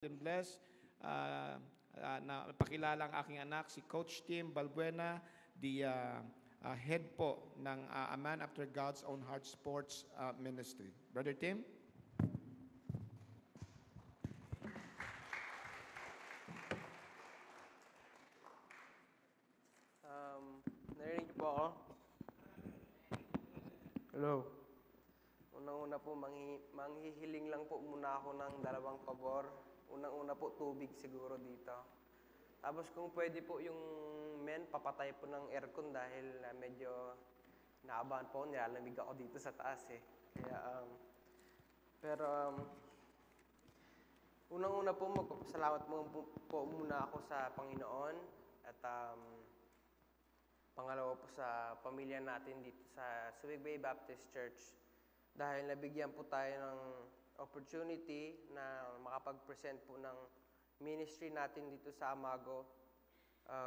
and bless. Na pakilala ang aking anak, si Coach Tim Balbuena, the head po ng A Man After God's Own Heart Sports Ministry. Brother Tim? Narinig niyo po ako? Hello. Unang-una po, manghihiling lang po muna ako ng dalawang pabor. Unang-una po, tubig siguro dito. Tapos kung pwede po yung men, papatay po ng aircon dahil medyo naabahan po, nilalamig ako dito sa taas eh. Kaya, unang-una po, magpapasalamat po muna ako sa Panginoon at pangalawa po sa pamilya natin dito sa Subic Bay Baptist Church dahil nabigyan po tayo ng opportunity na makapag-present po ng ministry natin dito sa Amago,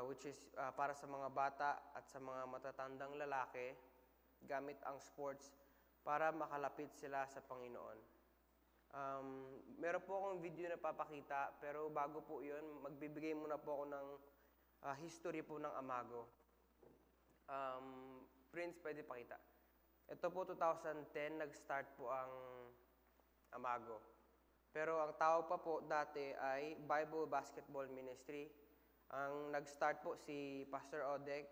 which is para sa mga bata at sa mga matatandang lalaki gamit ang sports para makalapit sila sa Panginoon. Meron po akong video na papakita pero bago po yun, magbibigay muna po ako ng history po ng Amago. Prince, pwede pakita. Ito po 2010, nag-start po ang Amago. Pero ang tawag pa po dati ay Bible Basketball Ministry. Ang nag-start po si Pastor Odek.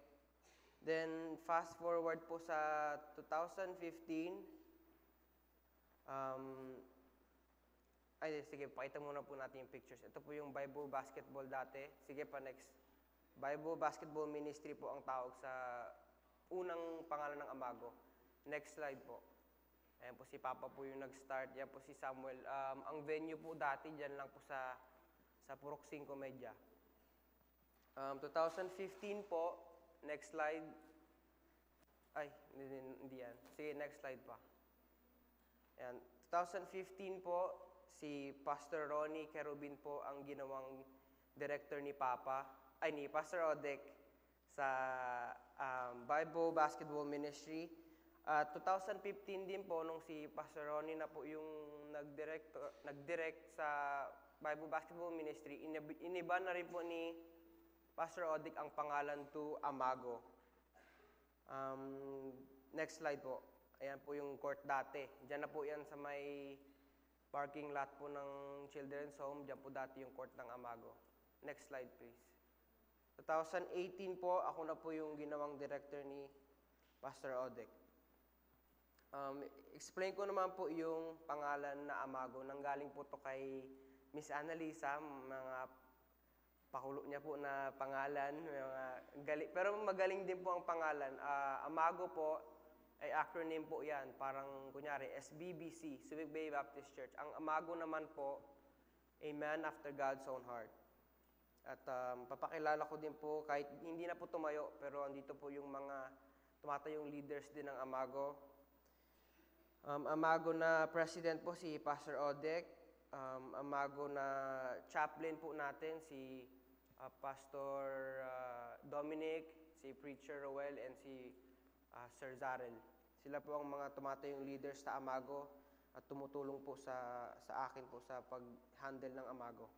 Then, fast forward po sa 2015. Sige, pakita muna po natin yung pictures. Ito po yung Bible Basketball dati. Sige pa, next. Bible Basketball Ministry po ang tawag sa unang pangalan ng Amago. Next slide po. Ayan po si Papa po yung nag-start. Yan po si Samuel. Ang venue po dati, dyan lang po sa Purok 5 Media. 2015 po, next slide. Ay, hindi yan. Sige, next slide pa. Ayan. 2015 po, si Pastor Ronnie Kerubin po ang ginawang director ni ni Pastor Odek sa Bible Basketball Ministry. 2015 din po, nung si Pastor Ronnie na po yung nag-direct sa Bible Basketball Ministry, iniba na rin po ni Pastor Odek ang pangalan to Amago. Next slide po. Ayan po yung court dati. Diyan na po yan sa may parking lot po ng Children's Home. Diyan po dati yung court ng Amago. Next slide please. 2018 po, ako na po yung ginawang director ni Pastor Odek. Explain ko naman po yung pangalan na Amago. Nanggaling po to kay Miss Annalisa, mga pakulo niya po na pangalan. Pero magaling din po ang pangalan. Amago po ay acronym po yan. Parang kunyari, SBBC, Subic Bay Baptist Church. Ang Amago naman po, A Man After God's Own Heart. At papakilala ko din po, kahit hindi na po tumayo, pero andito po yung mga tumatayong leaders din ng Amago. Amago na president po si Pastor Odek. Amago na chaplain po natin si Pastor Dominic, si Preacher Roel, and si Sir Zarel. Sila po ang mga tumatayong leaders sa Amago at tumutulong po sa akin po sa pag-handle ng Amago.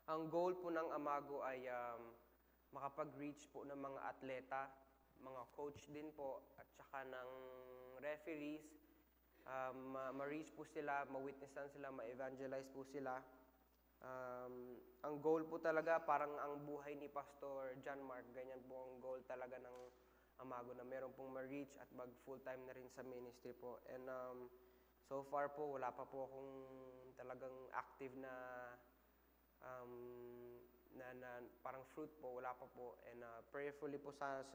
Ang goal po ng Amago ay makapag-reach po ng mga atleta, mga coach din po, at saka ng referees. Ma-reach po sila, ma-witnessan sila, ma-evangelize po sila. Ang goal po talaga, parang ang buhay ni Pastor John Mark, ganyan po ang goal talaga ng Amago, na meron pong ma-reach at mag-full-time na rin sa ministry po. And so far po, wala pa po akong talagang active na parang fruit po, wala pa po. And prayerfully po sa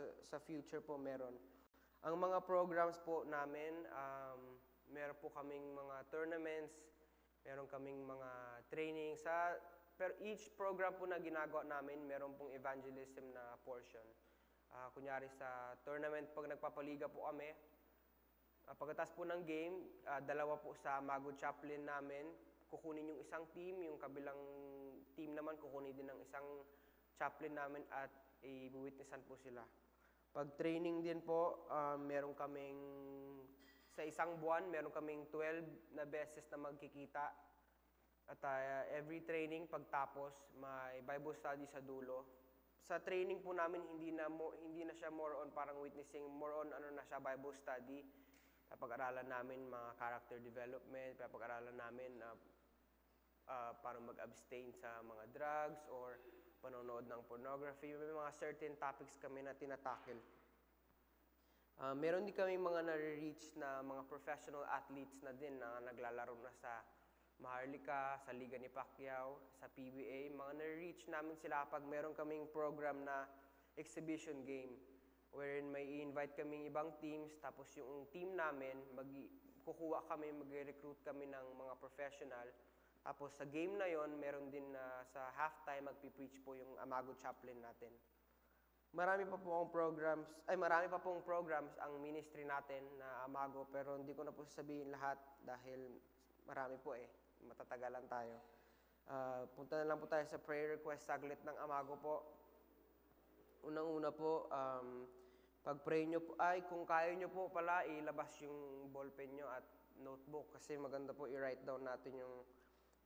future po meron. Ang mga programs po namin, meron po kaming mga tournaments, meron kaming mga training. Pero each program po na ginagawa namin, meron pong evangelism na portion. Kunyari sa tournament, pag nagpapaliga po kami, pagkatapos po ng game, dalawa po sa Amago chaplain namin, kukunin yung isang team, yung kabilang team naman kukunin din ng isang chaplain namin at i-witnessan po sila. Pag training din po, meron kaming, sa isang buwan, meron kaming 12 na beses na magkikita At every training pagtapos may Bible study sa dulo. Sa training po namin hindi na siya more on parang witnessing, more on ano na siya Bible study. Pag-aralan namin mga character development, pag-aralan namin paano mag-abstain sa mga drugs or panonood ng pornography. May mga certain topics kami na tinatakil. Meron din kami mga nare-reach na mga professional athletes na din na naglalaro na sa Maharlika, sa Liga ni Pacquiao, sa PBA. Mga nare-reach namin sila pag meron kaming program na exhibition game wherein may i-invite kaming ibang teams, tapos yung team namin, kukuha kami, mag-recruit kami ng mga professional. Tapos sa game na yon meron din sa halftime magpi-preach po yung Amago Chaplain natin. Marami pa pong programs ang ministry natin na Amago, pero hindi ko na po sasabihin lahat dahil marami po matatagalan tayo. Punta na lang po tayo sa prayer request saglit ng Amago po. Unang-una po, pag-pray nyo po, kung kaya nyo po pala, ilabas yung ballpen nyo at notebook kasi maganda po i-write down natin yung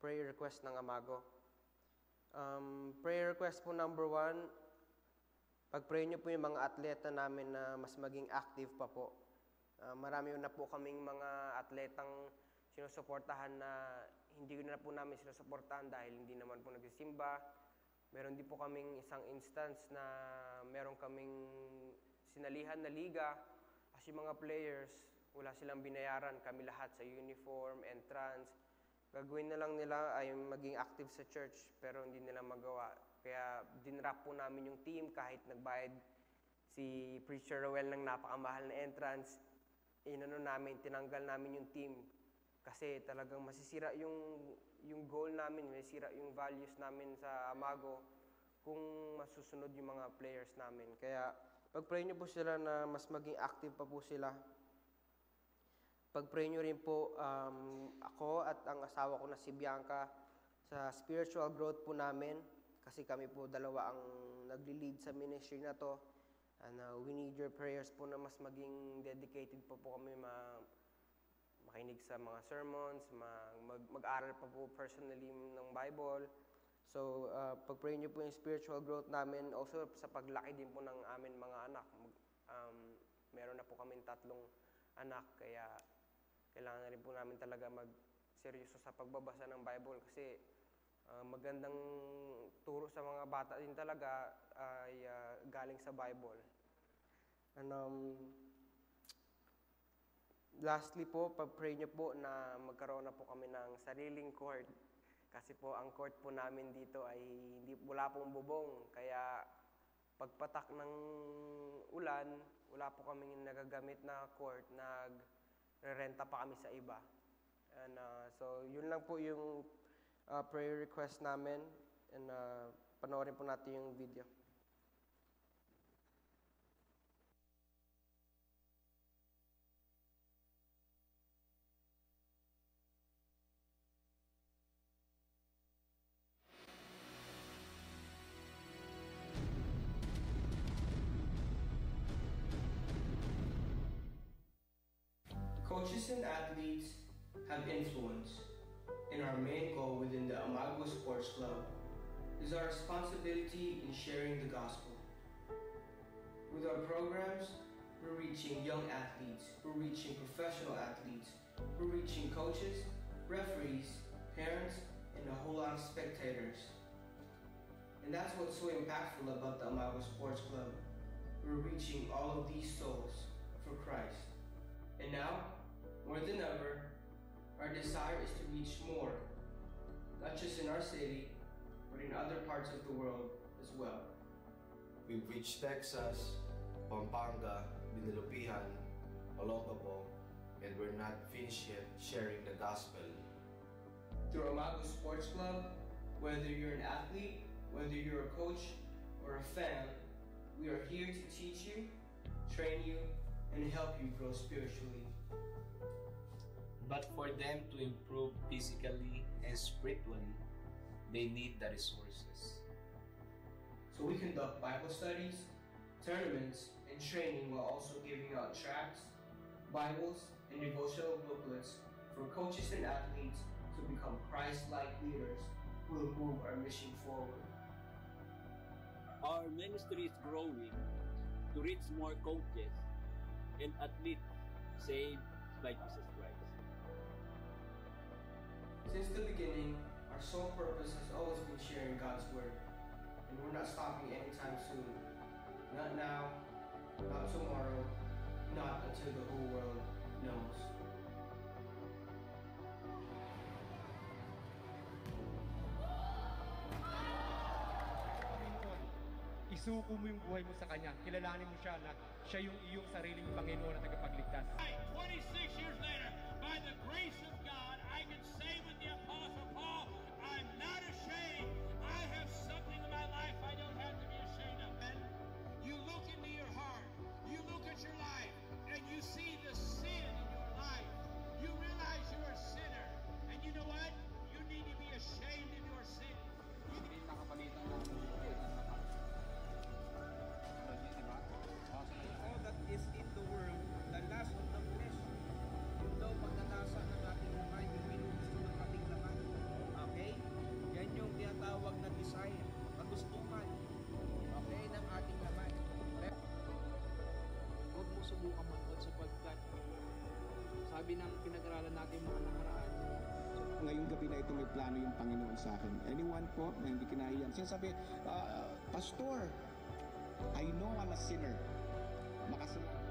prayer request ng Amago. Prayer request po number 1, pag-pray nyo po yung mga atleta namin na mas maging active pa po. Marami na po kaming mga atletang sinusuportahan na hindi na po namin sinusuportahan dahil hindi naman po nagsisimba. Meron din po kaming isang instance na meron kaming sinalihan na liga kasi yung mga players, wala silang binayaran, kami lahat sa uniform, entrance. Gagawin na lang nila ay maging active sa church pero hindi nila magawa. Kaya dinrap po namin yung team kahit nagbayad si Preacher Roel ng napakamahal na entrance. Tinanggal namin yung team kasi talagang masisira yung goal namin, masisira yung values namin sa Amago kung masusunod yung mga players namin. Kaya pag-pray nyo po sila na mas maging active pa po sila. Pag-pray nyo rin po ako at ang asawa ko na si Bianca sa spiritual growth po namin kasi kami po dalawa ang nagli-lead sa ministry na to. And we need your prayers po na mas maging dedicated po kami makinig sa mga sermons, mag-aral pa po personally ng Bible. So, pag-pray nyo po yung spiritual growth namin, also sa paglaki din po ng amin mga anak. Meron na po kaming 3 anak, kaya kailangan na rin po namin talaga mag-seryoso sa pagbabasa ng Bible kasi magandang turo sa mga bata din talaga ay galing sa Bible. And lastly po, pag-pray nyo po na magkaroon na po kami ng sariling court. Kasi po ang court po namin dito ay wala pong bubong. Kaya pagpatak ng ulan, wala po kaming nagagamit na court, nag-renta pa kami sa iba. And so yun lang po yung prayer request namin. And panoorin po natin yung video. Coaches and athletes have influence, and our main goal within the Amago Sports Club is our responsibility in sharing the gospel. With our programs, we're reaching young athletes, we're reaching professional athletes, we're reaching coaches, referees, parents, and a whole lot of spectators. And that's what's so impactful about the Amago Sports Club. We're reaching all of these souls for Christ. And now, more than ever, our desire is to reach more, not just in our city, but in other parts of the world as well. We've reached Texas, Pampanga, Binilupihan, Olongapo, and we're not finished yet sharing the gospel. Through Amago Sports Club, whether you're an athlete, whether you're a coach, or a fan, we are here to teach you, train you, and help you grow spiritually. But for them to improve physically and spiritually, they need the resources. So we conduct Bible studies, tournaments, and training while also giving out tracts, Bibles, and devotional booklets for coaches and athletes to become Christ-like leaders who will move our mission forward. Our ministry is growing to reach more coaches and athletes saved by Jesus Christ. Since the beginning, our sole purpose has always been sharing God's Word, and we're not stopping anytime soon. Not now, not tomorrow, not until the whole world knows. Panginoon, isuko mo yung buhay mo sa Kanya. Kilalanin mo siya na siya yung iyong sariling Panginoon at tagapagligtas. 26 years later, by the grace of God, I can say with the Apostle Paul, I'm not ashamed. I have something in my life I don't have to be ashamed of. And you look into your heart, you look at your life, and you see the sin in your life. You realize you're a sinner. And you know what? You need to be ashamed of your sin. All that is in the world, the lust of the flesh, yung daw paglalasa ng ating laman, yung minugusto ng ating laman. Okay? Yan yung tinatawag na desire, kagustuhan. Okay? Ng ating laman. Huwag mo subukan manood sapagkat sabi ng pinag-aralan natin mga nakaraan, Ngayong gabi na ito may plano yung Panginoon sa akin. Anyone po na hindi kinahiyan. Sinasabi, Pastor, I know I'm a sinner. Makasalanan.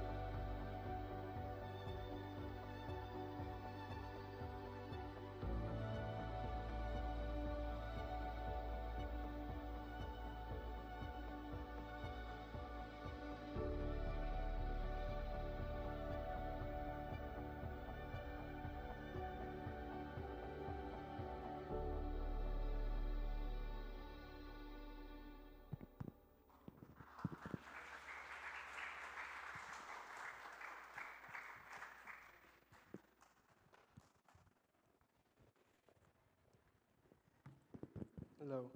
Hello.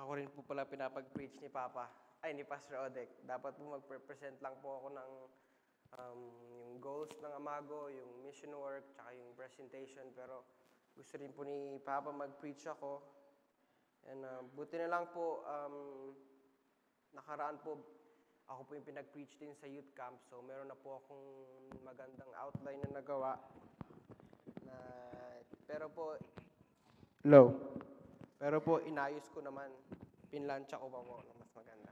Ako rin po pala pinapag-preach ni Papa, ni Pastor Odek. Dapat po mag-present lang po ako ng yung goals ng Amago, yung mission work, tsaka yung presentation. Pero gusto rin po ni Papa mag-preach ako. And buti na lang po, nakaraan po, ako po yung pinag-preach din sa youth camp. So meron na po akong magandang outline na nagawa. Pero po, Pero po, inayos ko naman. Pinlansya ko pa po ng mas maganda.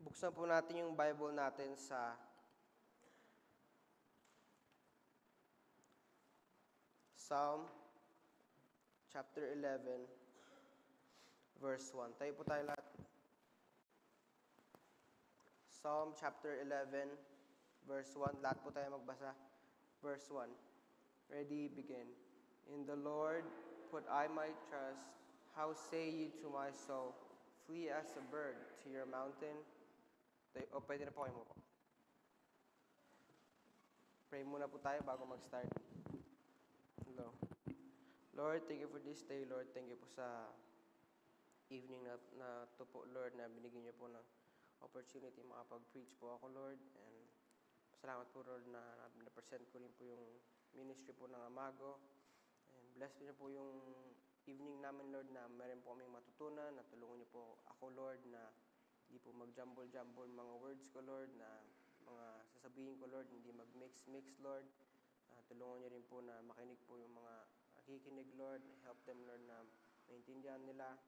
Buksan po natin yung Bible natin sa Psalm chapter 11, verse 1. Tayo po tayo lahat. Psalm chapter 11, verse 1. Lahat po tayo magbasa. Verse 1. Ready, begin. In the Lord put I my trust. How say ye to my soul, flee as a bird to your mountain? Pwede na po kayo mo po. Pray muna po tayo bago mag-start. Hello. Lord, thank you for this day, Lord. Thank you po sa evening na to po, Lord, na binigyan niyo po ng opportunity makapag-preach po ako, Lord. And salamat po, Lord, na na-present ko rin po yung ministry po ng Amago. And bless niyo po yung evening namin, Lord, na meron po kaming matutunan. Natulungan niyo po ako, Lord, na hindi po mag-jumble-jumble mga words ko, Lord, na mga sasabihin ko, Lord, hindi mag-mix-mix, Lord. Tulungan niyo rin po na makinig po yung mga nakikinig, Lord. Help them, Lord, na maintindihan nila.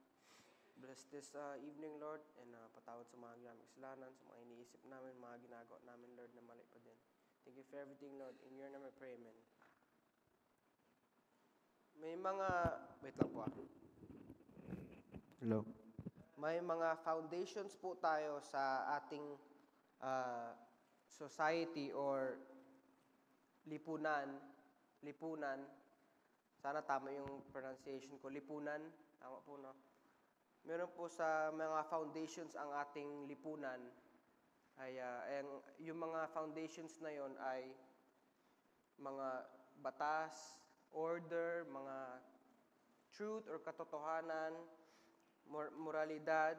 Bless this evening, Lord, and patawad sa mga ginaming kasalanan, sa mga iniisip namin, mga ginagawa namin, Lord, na mali pa din. Thank you for everything, Lord. In your name I pray, amen. May mga, wait lang po Hello. May mga foundations po tayo sa ating society or lipunan. Sana tama yung pronunciation ko. Lipunan. Tama po, no? Meron po sa mga foundations ang ating lipunan. Yung mga foundations na yon ay mga batas, order, mga truth or katotohanan, moralidad,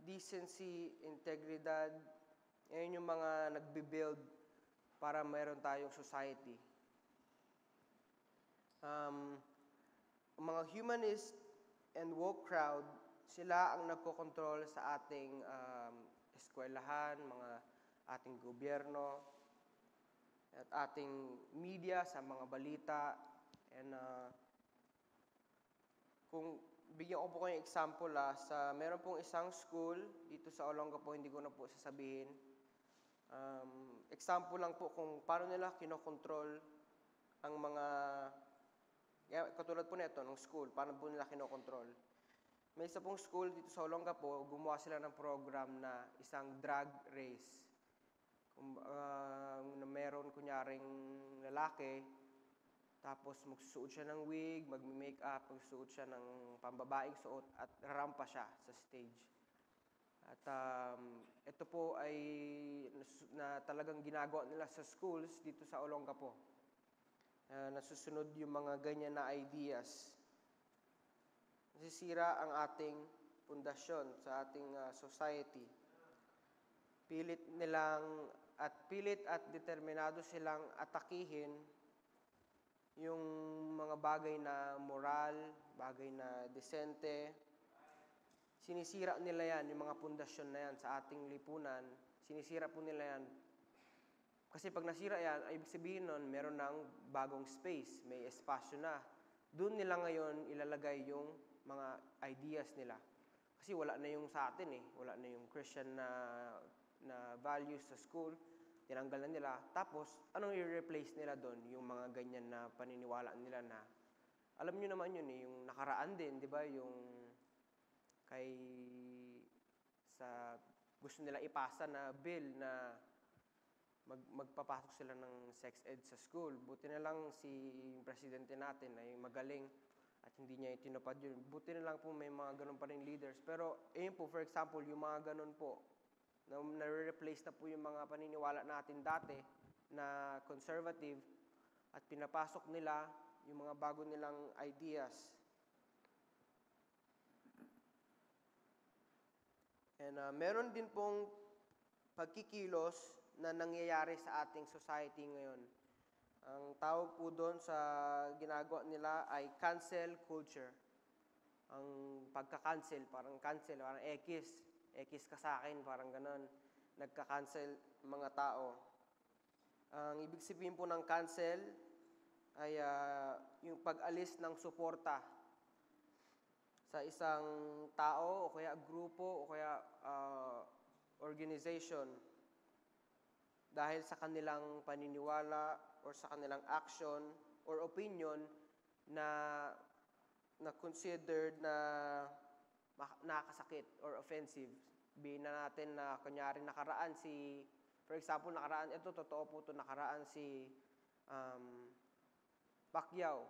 decency, integridad, Yan yung mga nagbi-build para meron tayong society. Ang mga humanist and woke crowd, sila ang nagkokontrol sa ating eskwelahan, mga ating gobyerno, at ating media, sa mga balita. And kung bigyan ko po kayong example, meron pong isang school dito sa Olongapo, hindi ko na po sasabihin. Example lang po kung paano nila kinokontrol ang mga, katulad po nito, ng school, paano po nila kinokontrol. May isa pong school dito sa Olongapo, gumawa sila ng program na isang drag race. Na meron kunyaring lalaki, tapos magsusuot siya ng wig, mag-makeup, magsusuot siya ng pambabaeng suot, at rarampa siya sa stage. At ito po ay na talagang ginagawa nila sa schools dito sa Olongapo. Nasusunod yung mga ganyan na ideas. Nasisira ang ating pundasyon sa ating society. Pilit at determinado silang atakihin yung mga bagay na moral, bagay na desente. Sinisira nila yan, yung mga pundasyon na yan sa ating lipunan. Sinisira po nila yan. Kasi pag nasira yan, ay ibig sabihin nun, meron ng bagong space, may espasyo na. Doon nila ngayon ilalagay yung mga ideas nila. Kasi wala na yung sa atin wala na yung Christian na values sa school, tinanggal na nila. Tapos, anong i-replace nila doon? Yung mga ganyan na paniniwala nila na, alam nyo naman yun yung nakaraan din, di ba? Yung gusto nila ipasa na bill na magpapasok sila ng sex ed sa school. Buti na lang si presidente natin ay magaling at hindi niya itinupad yun. Buti na lang po may mga ganun pa rin leaders. Pero, ayun po, for example, yung mga ganun po, na-replace na po yung mga paniniwala natin dati na conservative at pinapasok nila yung mga bago nilang ideas. And meron din pong pagkikilos na nangyayari sa ating society ngayon. Ang tawag po doon sa ginagawa nila ay cancel culture. Ang pagka-cancel, parang X ka sa akin, parang ganon. Nagka-cancel mga tao. Ang ibig sabihin po ng cancel ay yung pag-alis ng suporta sa isang tao o kaya grupo o kaya organization dahil sa kanilang paniniwala or sa kanilang action or opinion na considered na nakakasakit or offensive. Sabihin na natin na kunyari nakaraan for example, ito totoo po ito, nakaraan si Pacquiao.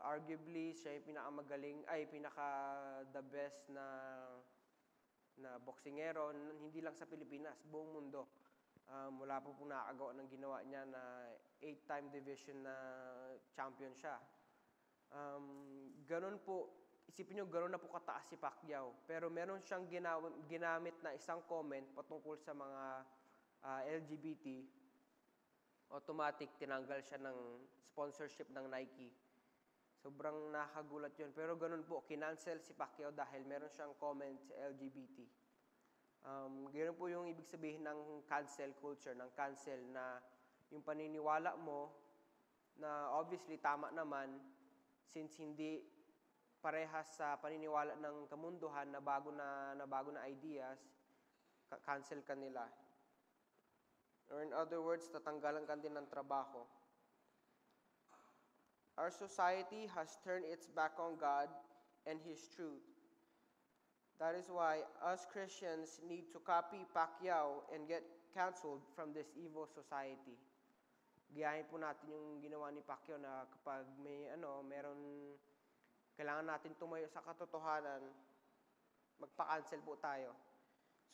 Arguably, siya yung pinaka-the best na boksingero, hindi lang sa Pilipinas, buong mundo. Mula po nakagawa ng ginawa niya na 8-time division na champion siya. Ganun po, isipin nyo, gano'n na po kataas si Pacquiao. Pero meron siyang ginamit na isang comment patungkol sa mga LGBT. Automatic, tinanggal siya ng sponsorship ng Nike. Sobrang nakagulat yun. Pero ganun po, kinancel si Pacquiao dahil meron siyang comment sa LGBT. Ganun po yung ibig sabihin ng cancel culture, ng cancel na yung paniniwala mo na obviously tama naman since hindi parehas sa paniniwala ng kamunduhan na bago na ideas, cancel ka nila. Or in other words, tatanggalan ka din ng trabaho. Our society has turned its back on God and His truth. That is why us Christians need to copy Pacquiao and get canceled from this evil society. Gayahin po natin yung ginawa ni Pacquiao na kapag kailangan natin tumayo sa katotohanan, magpa-cancel po tayo.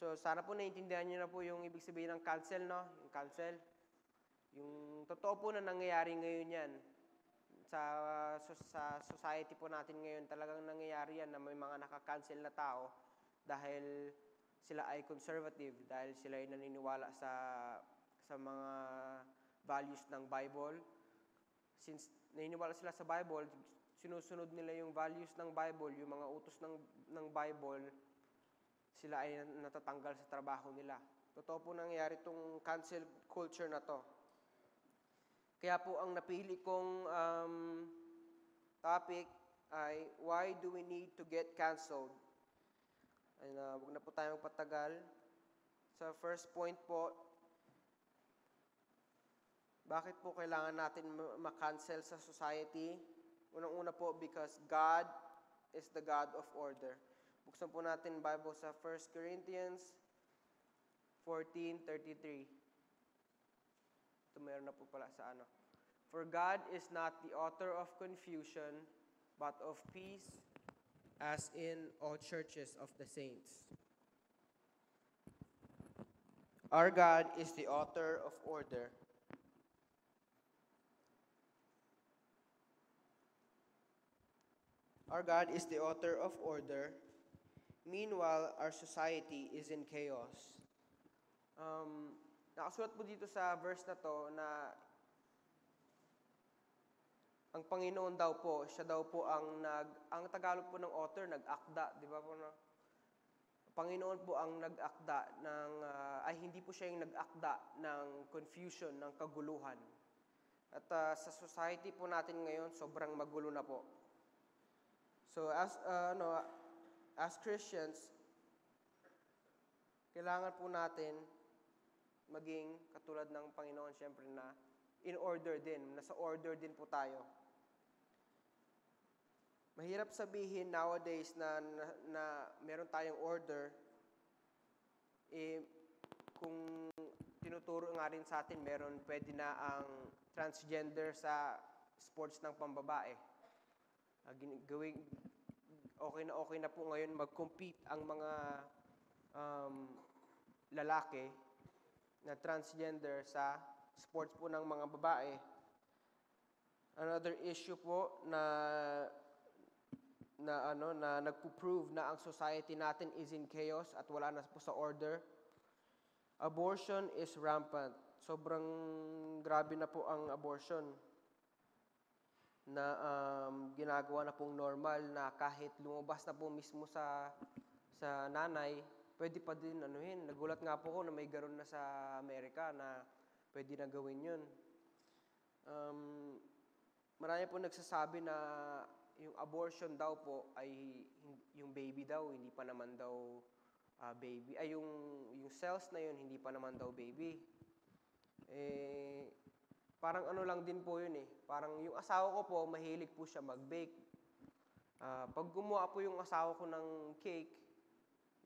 So, sana po naiintindihan niyo na po yung ibig sabihin ng cancel, no? Yung cancel. Yung totoo po na nangyayari ngayon yan. Sa society po natin ngayon, talagang nangyayari yan na may mga naka-cancel na tao dahil sila ay conservative dahil sila ay naniniwala sa mga values ng Bible. Since naniniwala sila sa Bible, sinusunod nila yung values ng Bible, yung mga utos ng Bible, sila ay natatanggal sa trabaho nila. Totoo po nangyayari itong cancel culture na to. Kaya po ang napili kong topic ay, why do we need to get canceled? And huwag na po tayong patagal. Sa first point po, bakit po kailangan natin ma-cancel sa society? Unang-una po, because God is the God of order. Buksan po natin Bible sa 1 Corinthians 14:33. Ito meron na po pala sa ano. For God is not the author of confusion, but of peace, as in all churches of the saints. Our God is the author of order. Our God is the author of order. Meanwhile, our society is in chaos. Nakasulat po dito sa verse na to na ang Panginoon daw po, siya daw po ang Tagalog po ng author, nag-akda, di ba po na? Panginoon po ang nag-akda ng, hindi po siya yung nag-akda ng confusion, ng kaguluhan. At sa society po natin ngayon, sobrang magulo na po. So as Christians, kailangan po natin maging katulad ng Panginoon, siyempre na in order din, nasa order din po tayo. Mahirap sabihin nowadays na meron tayong order, kung tinuturo nga rin sa atin, pwede na ang transgender sa sports ng pambabae. Okay na po ngayon mag-compete ang mga lalaki na transgender sa sports po ng mga babae. Another issue po na nagpo-prove na ang society natin is in chaos at wala na po sa order. Abortion is rampant. Sobrang grabe na po ang abortion na ginagawa na pong normal na kahit lumabas na po mismo sa nanay, pwede pa din anuhin. Nagulat nga po ko na may garon na sa Amerika na pwede na gawin yun. Marami po nagsasabi na yung abortion daw po ay yung baby daw, hindi pa naman daw baby. Ay, yung cells na yun, hindi pa naman daw baby. Parang ano lang din po yun eh. Parang yung asawa ko po, mahilig po siya mag-bake. Pag gumawa po yung asawa ko ng cake,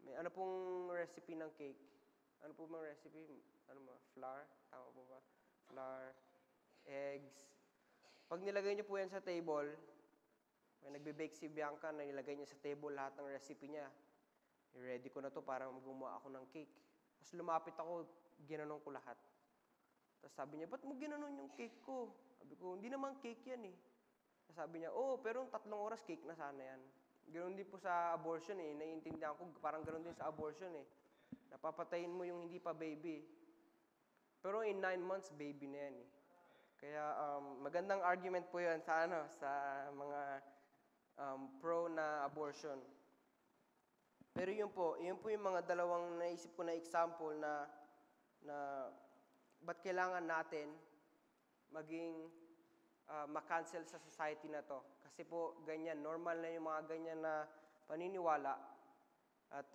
may ano pong recipe ng cake? Ano po bang recipe? Ano ba? Flour? Tama po ba? Flour, eggs. Pag nilagay niyo po yan sa table, may nagbe-bake si Bianca na nilagay niya sa table lahat ng recipe niya. Ready ko na to para gumawa ako ng cake. Tapos lumapit ako, ginanon ko lahat. Tapos sabi niya, ba't mo ginanon yung cake ko? Sabi ko, hindi naman cake yan eh. Tapos sabi niya, pero 3 oras cake na sana yan. Ganoon din po sa abortion eh. Naiintindihan ko, parang ganoon din sa abortion eh. Napapatayin mo yung hindi pa baby. Pero in 9 months, baby na yan eh. Kaya magandang argument po yun sa mga pro na abortion. Pero yun po yung mga dalawang naisip ko na example na ba't kailangan natin maging ma-cancel sa society na to. Kasi po ganyan, normal na yung mga ganyan na paniniwala. At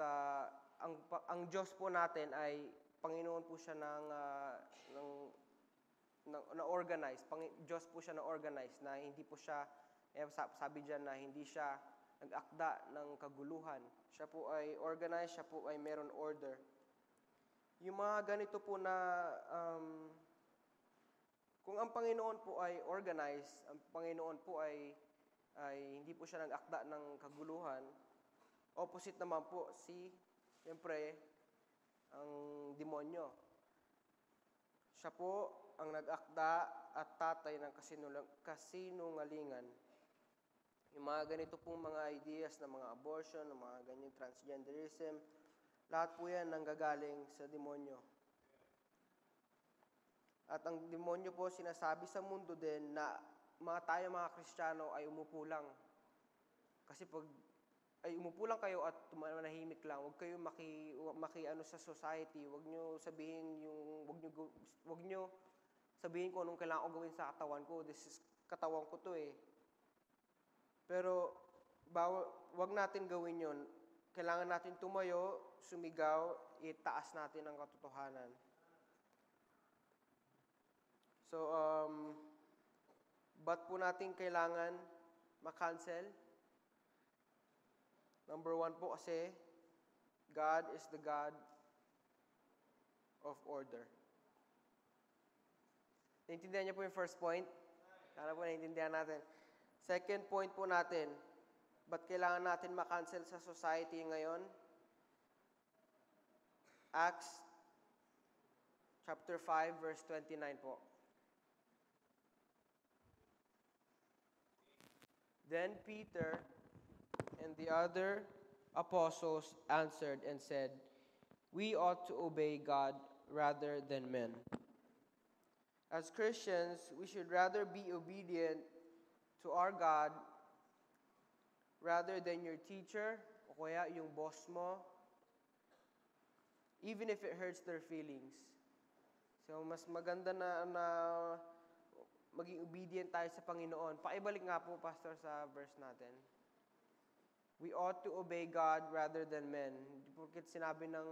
ang Diyos po natin ay Panginoon po siya na organize. Diyos po siya na organize na hindi po siya, sabi diyan na hindi siya nag-akda ng kaguluhan. Siya po ay organized, siya po ay meron order. Yung mga ganito po na kung ang Panginoon po ay organized, ang Panginoon po ay hindi po siya nag-akda ng kaguluhan, opposite naman po siyempre, ang demonyo. Siya po ang nag-akda at tatay ng kasinungalingan. Yung mga ganito pong mga ideas na mga abortion, ng mga ganyang transgenderism, lahat po yan nanggagaling sa demonyo. At ang demonyo po sinasabi sa mundo din na tayo mga Kristiyano ay umupo lang. Kasi pag ay umupo lang kayo at manahimik lang, huwag kayo maki sa society, huwag nyo sabihin kung anong kailangan ko gawin sa katawan ko. This is katawan ko to eh. Pero huwag natin gawin yon. Kailangan natin tumayo, sumigaw, itaas natin ang katotohanan. So, ba't po natin kailangan ma-cancel? Number 1 po kasi, God is the God of order. Naintindihan niyo po yung first point? Sana po naintindihan natin. Second point po natin, ba't kailangan natin ma-cancel sa society ngayon? Acts chapter 5 verse 29 po. Then Peter and the other apostles answered and said, "We ought to obey God rather than men." As Christians, we should rather be obedient to our God rather than your teacher o kaya yung boss mo, even if it hurts their feelings. So, mas maganda na maging obedient tayo sa Panginoon. Paibalik nga po, Pastor, sa verse natin. We ought to obey God rather than men. Porque sinabi ng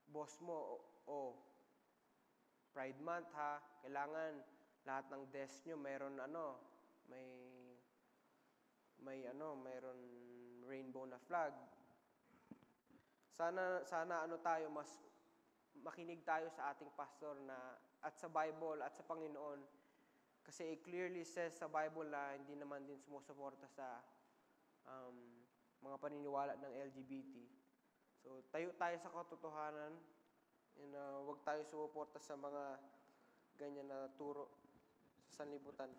boss mo, Pride Month ha, kailangan lahat ng desk nyo mayroon mayroon rainbow na flag. Sana tayo mas makinig tayo sa ating pastor at sa Bible at sa Panginoon. Kasi it clearly says sa Bible na hindi naman din sumusuporta sa mga paniniwala ng LGBT. So, tayo sa katotohanan and huwag tayo sumuporta sa mga ganyan na turo sa sanlibutan.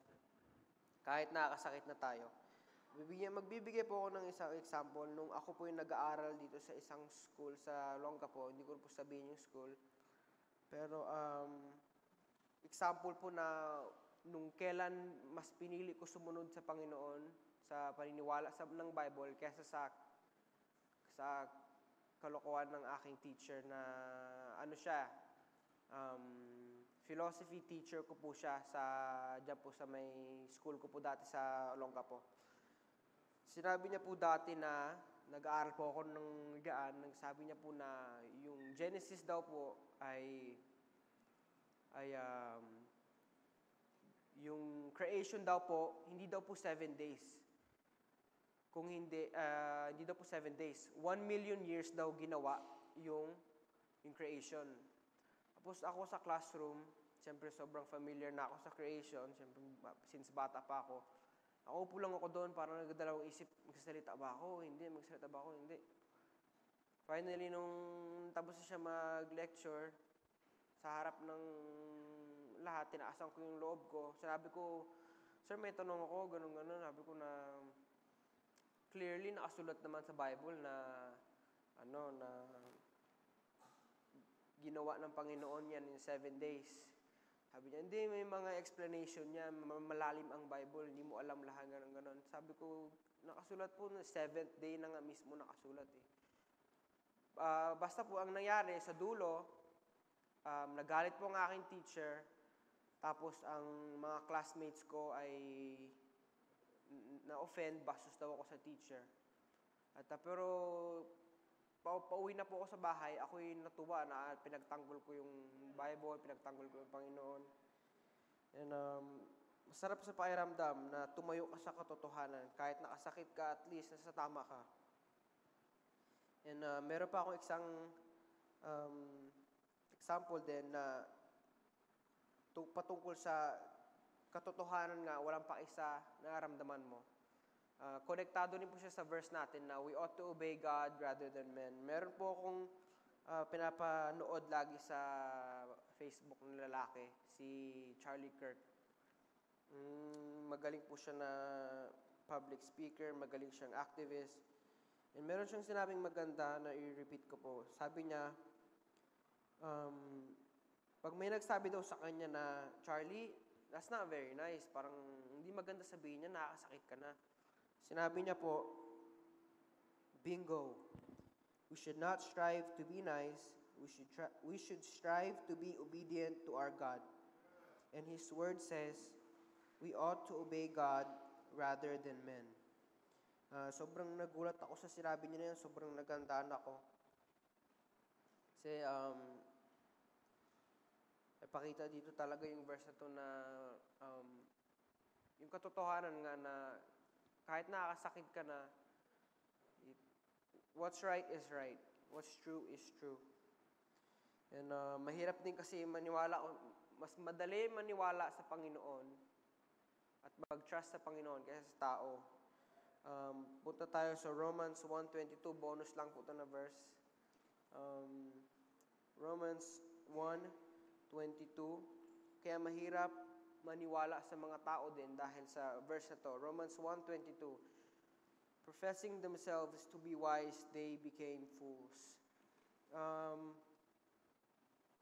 Kahit nakakasakit na tayo. Magbibigay po ako ng isang example. Nung ako po yung nag-aaral dito sa isang school sa Olongapo, hindi ko po sabihin yung school. Pero example po na nung kailan mas pinili ko sumunod sa Panginoon, sa paniniwala ng Bible, kaysa sa kalokohan ng aking teacher na philosophy teacher ko po siya dyan po sa may school ko po dati sa Olongapo. Sinabi niya po dati na nag-aaral po ako ng nagsabi niya po na yung Genesis daw po ay yung creation daw po, hindi daw po 7 days. Kung hindi daw po 7 days. 1 million years daw ginawa yung creation. Tapos ako sa classroom, siyempre sobrang familiar na ako sa creation, siyempre since bata pa ako. Ako lang ako doon, parang nagdalawang isip, magsasalita ba ako? Hindi. Finally, nung tapos na siya mag-lecture, sa harap ng lahat, tinaasan ko yung loob ko. Sinabi ko, "Sir, may tanong ako, ganun-ganun." Sabi ko na, clearly nakasulat naman sa Bible na ginawa ng Panginoon yan in 7 days. Sabi niya, hindi, may mga explanation niya, malalim ang Bible, hindi mo alam lahat, ganun-ganun. Sabi ko, nakasulat po na 7th day na nga mismo nakasulat eh. Basta po ang nangyari sa dulo, nagalit po ang aking teacher, tapos ang mga classmates ko ay na-offend, bastos daw ako sa teacher. Pero pauwi na po ako sa bahay, ako'y natuwa na pinagtanggol ko yung Bible, pinagtanggol ko yung Panginoon. And masarap sa pakiramdam na tumayo ka sa katotohanan. Kahit nakasakit ka, at least nasa tama ka. And meron pa akong isang example din na patungkol sa katotohanan nga, walang pakisa na naramdaman mo. Konektado din po siya sa verse natin na we ought to obey God rather than men. Meron po akong pinapanood lagi sa Facebook ng lalaki, si Charlie Kirk. Magaling po siya na public speaker, magaling siyang activist. And meron siyang sinabing maganda na i-repeat ko po. Sabi niya, pag may nagsabi daw sa kanya na, Charlie, that's not very nice. Parang hindi maganda sabihin niya, nakakasakit ka na. Sinabi niya po, bingo. We should not strive to be nice. We should strive to be obedient to our God. And His word says, we ought to obey God rather than men. Sobrang nagulat ako sa sinabi niya na yan. Sobrang nagandaan ako. Kasi, ipakita dito talaga yung verse na to na yung katotohanan nga na kahit nakakasakit ka na, what's right is right. What's true is true. And mahirap din kasi maniwala, mas madali maniwala sa Panginoon at mag-trust sa Panginoon kaysa sa tao. Punta tayo sa Romans 1:22, bonus lang po ito na verse. Romans 1:22. Kaya mahirap maniwala sa mga tao din dahil sa verse na to. Romans 1:22. Professing themselves to be wise, they became fools.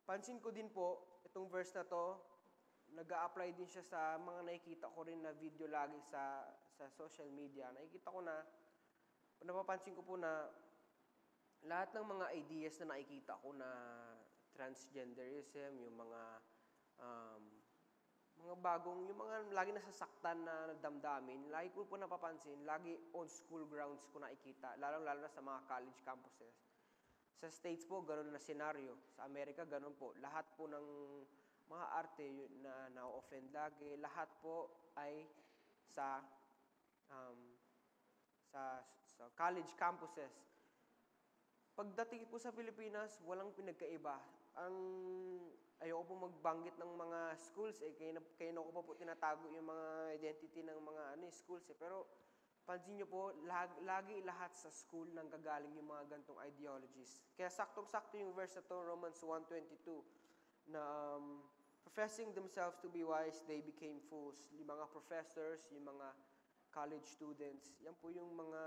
Pansin ko din po, itong verse na to, nag-a-apply din siya sa mga nakikita ko rin na video lagi sa social media. Nakikita ko na, napapansin ko po na lahat ng mga ideas na nakikita ko na transgenderism, yung mga bagong, yung mga lagi nasasaktan na damdamin, lagi ko po napapansin, lagi on school grounds ko nakikita, lalo-lalo na sa mga college campuses. Sa States po, ganun na senaryo. Sa Amerika, ganun po. Lahat po ng mga arte na na-offend lagi, lahat po ay sa college campuses. Pagdating po sa Pilipinas, walang pinagkaiba. Ayoko po magbanggit ng mga schools kaya ko pa po tinatago yung mga identity ng mga schools Pero pansin nyo po, lagi lahat sa school nang gagaling yung mga gantong ideologies. Kaya saktong-sakto yung verse na to, Romans 1:22, na professing themselves to be wise, they became fools. Yung mga professors, yung mga college students, yan po yung mga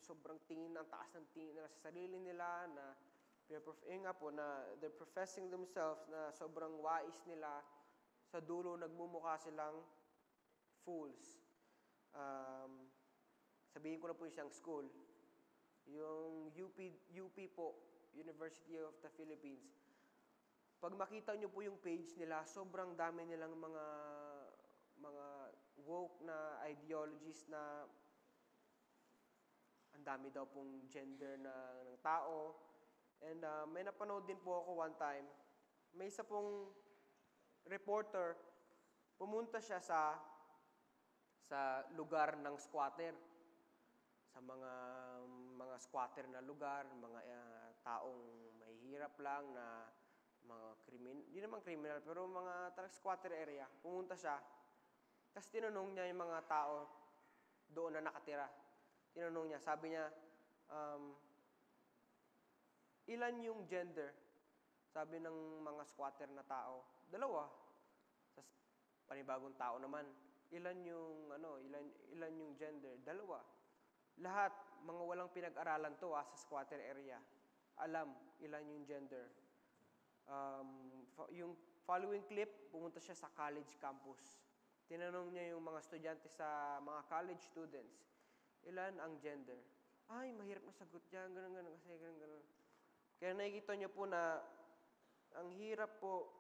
sobrang tingin, ang taas ng tingin nila sa sarili nila, na yun nga po, na they're professing themselves na sobrang wais nila, sa dulo nagmumukha silang fools. Sabihin ko na po isang school, yung UP po, University of the Philippines. Pag makita nyo po yung page nila, sobrang dami nilang mga woke na ideologies na ang dami daw pong gender ng tao. And may napanood din po ako one time, may isa pong reporter, pumunta siya sa lugar ng squatter. Sa mga squatter na lugar, mga taong mahihirap lang na mga hindi naman criminal, pero mga squatter area. Pumunta siya, tapos tinanong niya yung mga tao doon na nakatira. Tinanong niya, sabi niya, ilan yung gender? Sabi ng mga squatter na tao, 2. Tapos panibagong tao naman, ilan yung gender? 2. Lahat, mga walang pinag-aralan to sa squatter area. Alam ilan yung gender. Yung following clip, pumunta siya sa college campus. Tinanong niya yung mga estudyante sa mga college students, ilan ang gender? Ay, mahirap na sagot yan, ganun, kasi ganun. Kaya nakikita niyo po na ang hirap po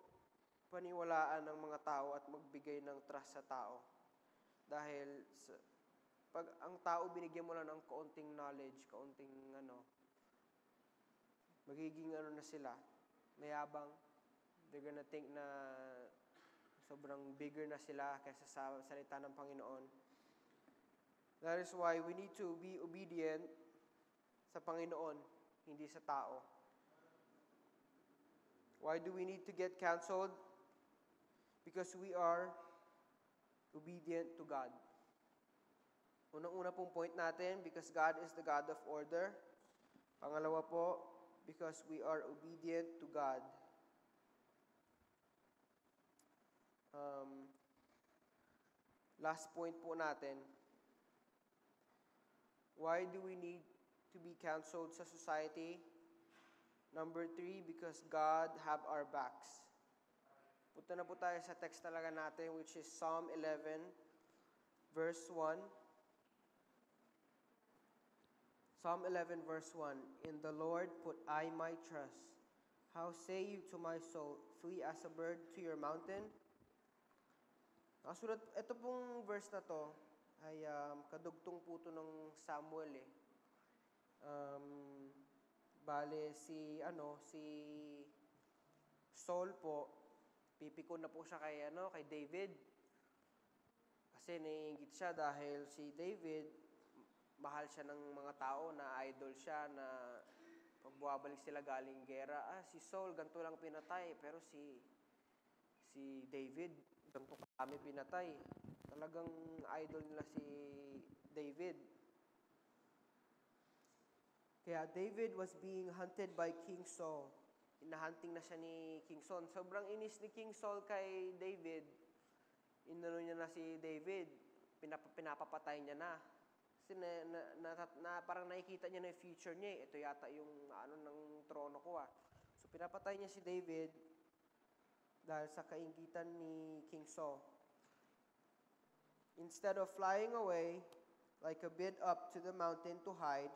paniwalaan ng mga tao at magbigay ng trust sa tao. Dahil pag ang tao binigyan mo lang ng kaunting knowledge, kaunting magiging na sila, mayabang. They're gonna think na sobrang bigger na sila kaysa sa salita ng Panginoon. That is why we need to be obedient sa Panginoon, hindi sa tao. Why do we need to get counseled? Because we are obedient to God. Unang-una pong point natin, because God is the God of order. Pangalawa po, because we are obedient to God. Last point po natin, why do we need to be canceled sa society. Number 3, because God have our backs. Punta na po tayo sa text talaga natin, which is Psalm 11, verse 1. Psalm 11, verse 1. In the Lord put I my trust. How say you to my soul, flee as a bird to your mountain? Nakasulat, ito pong verse na to ay kadugtong po to ng Samuel eh. Bale si Saul po, pipikon na po siya kay David. Kasi naiingit siya dahil si David, mahal siya ng mga tao, na idol siya, na pag buwabalik sila galing gera, si Saul ganito lang pinatay, pero si David ganito kami pinatay. Talagang idol nila si David. Kaya David was being hunted by King Saul. Hinahunting na siya ni King Saul. Sobrang inis ni King Saul kay David. Inano niya na si David. Pinapapatay niya na. Kasi parang nakikita niya na yung future niya. Ito yata yung ng trono ko So pinapatay niya si David dahil sa kainggitan ni King Saul. Instead of flying away like a bird up to the mountain to hide,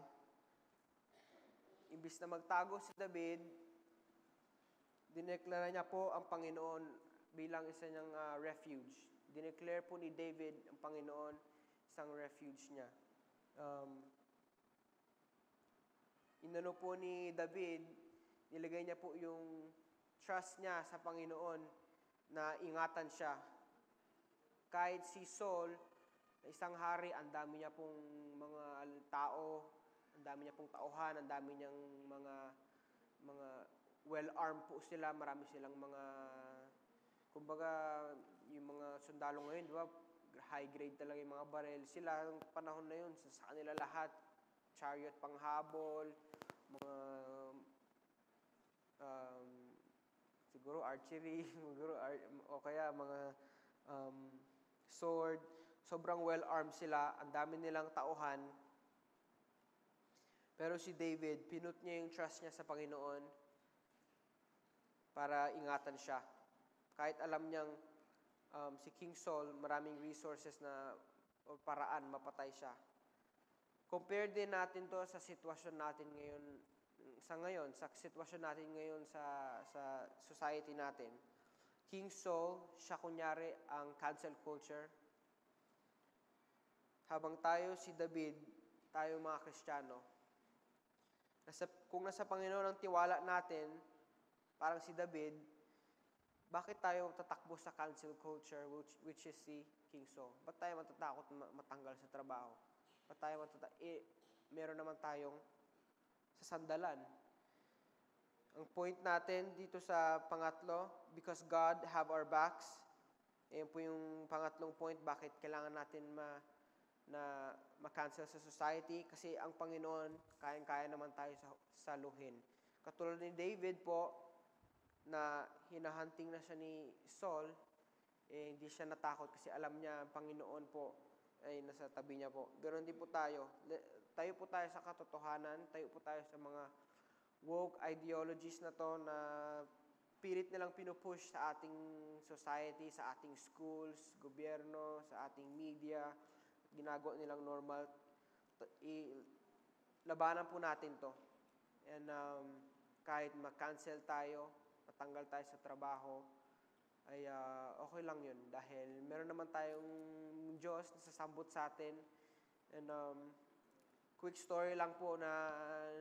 imbis na magtago si David, dineklara niya po ang Panginoon bilang isa niyang refuge. Dineclare po ni David ang Panginoon isang refuge niya. Inano po ni David, nilagay niya po yung trust niya sa Panginoon na ingatan siya. Kahit si Saul, na isang hari, ang dami niya pong mga tao, ang dami niya pong tauhan, ang dami niyang mga well-armed po sila, marami silang mga, kumbaga, yung mga sundalo ngayon, di ba, high grade talaga yung mga barel. Sila, ng panahon na yun, sa kanila lahat, chariot panghabol, mga, siguro archery, o kaya mga sword. Sobrang well-armed sila, ang dami nilang tauhan. Pero si David, pinut niya yung trust niya sa Panginoon para ingatan siya. Kahit alam niyang si King Saul, maraming resources na o paraan mapatay siya. Compare din natin to sa sitwasyon natin ngayon, sa sitwasyon natin ngayon sa society natin. King Saul, siya kunyari ang cancel culture. Habang tayo si David, tayo mga Kristiyano, kung nasa Panginoon ang tiwala natin, parang si David, bakit tayo tatakbo sa cancel culture, which is si King Saul? Ba't tayo matatakot matanggal sa trabaho? Ba't tayo meron naman tayong sasandalan. Ang point natin dito sa pangatlo, because God have our backs, ayan po yung pangatlong point, bakit kailangan natin ma-cancel sa society, kasi ang Panginoon, kayang-kaya naman tayo saluhin. Katulad ni David po, na hinahunting na siya ni Saul, hindi siya natakot kasi alam niya ang Panginoon po ay nasa tabi niya po. Ganoon din po tayo. Tayo po tayo sa katotohanan, tayo po tayo sa mga woke ideologies na to na pilit nilang pinupush sa ating society, sa ating schools, gobyerno, sa ating media, ginagawa nilang normal. Labanan po natin to. And kahit ma-cancel tayo, matanggal tayo sa trabaho, ay okay lang yun. Dahil meron naman tayong Diyos na sasambot sa atin. And quick story lang po na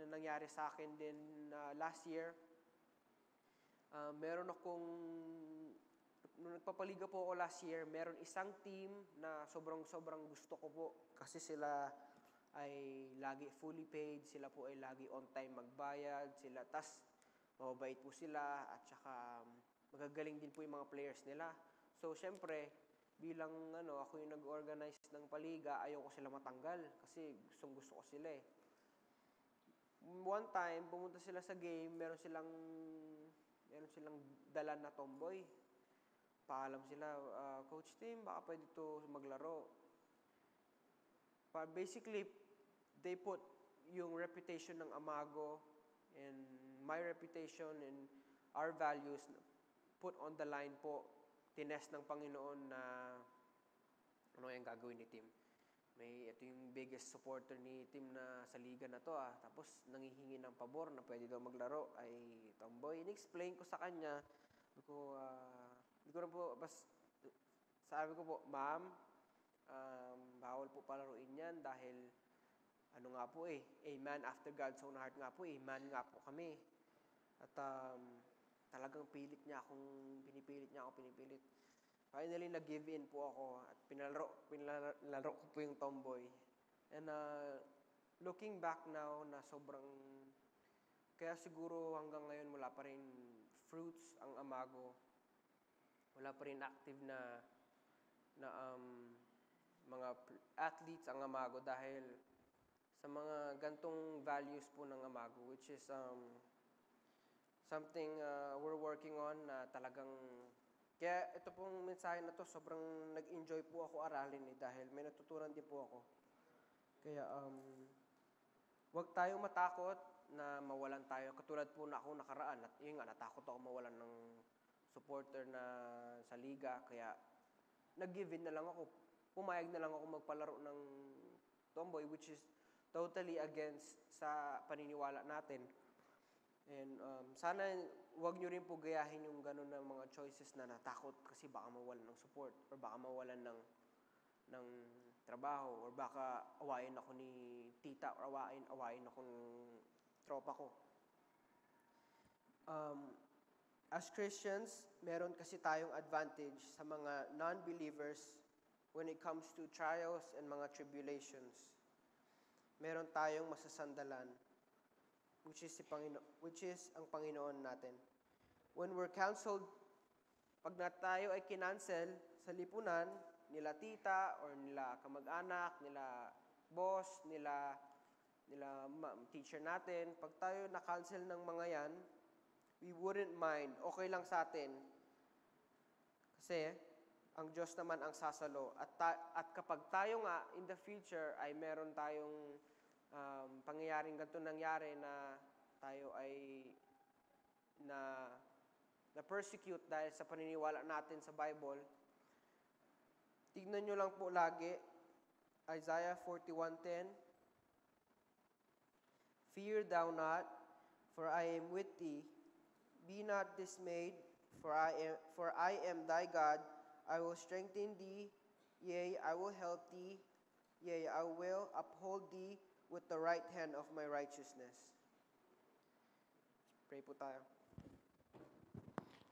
nangyari sa akin din last year. Meron akong, nung nagpapaliga po ako last year, meron isang team na sobrang gusto ko po. Kasi sila ay lagi fully paid, sila po ay lagi on time magbayad, tas mababait po sila, at saka magagaling din po yung mga players nila. So, syempre, bilang ako yung nag-organize ng paliga, ayaw ko sila matanggal kasi gusto ko sila eh. One time, pumunta sila sa game, meron silang dala na tomboy. Paalam sila, Coach Tim, baka pwede ito maglaro. Basically, they put yung reputation ng Amago and my reputation and our values put on the line po, tinest ng Panginoon na ano yung gagawin ni Tim. Ito yung biggest supporter ni Tim na sa liga na to Tapos nanghihingi ng pabor na pwede daw maglaro ay Tomboy. In-explain ko sa kanya, hindi ko na po, sabi ko po, ma'am, bawal po palaruin yan dahil ano nga po a man after God's own heart nga po man nga po kami. At talagang pinipilit niya ako. Finally, nag-give in po ako at pinalaro ko po yung Tomboy. And looking back now na kaya siguro hanggang ngayon wala pa rin fruits ang Amago. Wala pa rin active na mga athletes ang Amago dahil sa mga gantong values po ng Amago, which is something we're working on na talagang kaya ito pong mensahe na to sobrang nag-enjoy po ako aralin dahil may natutunan din po ako. Kaya wag tayong matakot na mawalan tayo katulad po na ako nakaraan at yun nga natakot ako mawalan ng supporter na sa liga kaya nag-give in na lang ako. Pumayag na lang ako magpalaro ng Tomboy which is totally against sa paniniwala natin. And sana wag nyo rin po gayahin yung ganun na mga choices na natakot kasi baka mawalan ng support or baka mawalan ng trabaho or baka awayin ako ni tita or awayin ako ng tropa ko. As Christians, meron kasi tayong advantage sa mga non-believers when it comes to trials and mga tribulations. Meron tayong masasandalan which is ang Panginoon natin. When we're counseled, pag tayo ay kinancel sa lipunan, nila tita or nila kamag-anak, nila boss, nila teacher natin, pag tayo na-cancel ng mga yan, we wouldn't mind. Okay lang sa atin. Kasi ang Diyos naman ang sasalo. At kapag tayo nga in the future ay meron tayong pangyayaring ganito nangyari na tayo ay na-persecute dahil sa paniniwala natin sa Bible, tignan nyo lang po lagi, Isaiah 41:10, Fear thou not, for I am with thee. Be not dismayed, for I am thy God. I will strengthen thee, yea, I will help thee, yea, I will uphold thee with the right hand of my righteousness. Pray po tayo.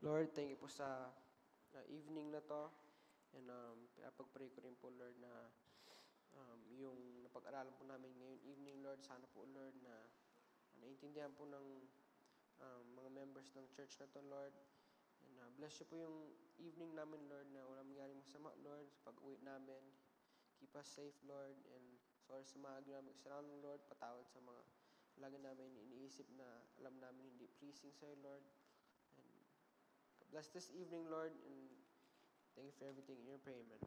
Lord, thank you po sa evening na to. And pag-pray ko rin po, Lord, na yung napag-aralan po namin ngayon evening, Lord, sana po, Lord, na naiintindihan po ng mga members ng church na to, Lord. And bless you po yung evening namin, Lord, na walang mangyaring masama, Lord, sa pag-uwi namin. Keep us safe, Lord, and sorry sa mga ginamit kasalanan, Lord, patawad sa mga lagi namin iniisip na alam namin hindi pleasing sa'yo, Lord. And bless this evening, Lord, and thank you for everything in your prayer, man.